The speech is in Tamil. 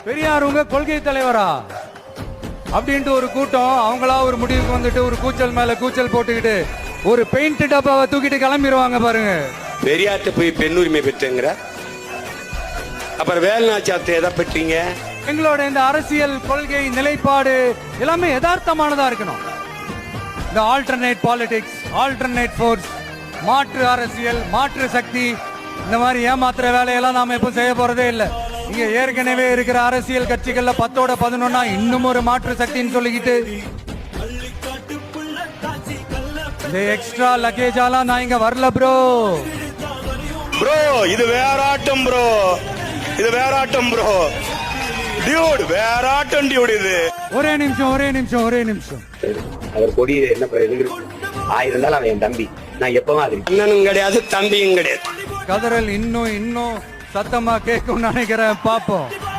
பெரியார் உங்க கொள்கை தலைவரா அப்படின்ட்டு ஒரு கூட்டம் அவங்களா ஒரு முடிவுக்கு வந்துட்டு ஒரு கூச்சல் மேல கூச்சல் போட்டுக்கிட்டு ஒரு பெயிண்ட் டப்பாவை தூக்கிட்டு கிளம்பிடுவாங்க பாருங்க. பெரியார்ட்ட போய் பெண்ணுரிமை பெற்றுங்கிற, அப்புறம் வேலுநாச்சியார்ட்ட எதை பெற்றீங்க? எங்களோட இந்த அரசியல் கொள்கை நிலைப்பாடு எல்லாமே யதார்த்தமானதா இருக்கணும். இந்த ஆல்டர்னேட் பாலிடிக்ஸ், ஆல்டர்னேட் ஃபோர்ஸ், மாற்று அரசியல், மாற்று சக்தி, இந்த மாதிரி ஏமாத்துற வேலையெல்லாம் நாம எப்ப செய்ய போறதே இல்லை. இங்க ஏற்கனவே இருக்கிற அரசியல் கட்சிகள்ல 10ஓட 11 இன்னும் ஒரு மாற்று சக்தின்னு சொல்லிக்கிட்டு இந்த எக்ஸ்ட்ரா லக்கேஜாலாம் நான் இங்க வரல ப்ரோ. ப்ரோ இது வேற ஆட்டம் ப்ரோ, இது வேற ஆட்டம் ப்ரோ. டியூட் வேற ஆட்டம் டியூட். இது ஒரே நிமிஷம். அவர் கொடி என்ன இருந்தாலும் அவன் என் தம்பி. நான் எப்பவும் அது அண்ணனும் கிடையாது, தம்பியும் கிடையாது. கதறல் இன்னும் சத்தமா கேட்கும் நினைக்கிறேன். பாப்போம்.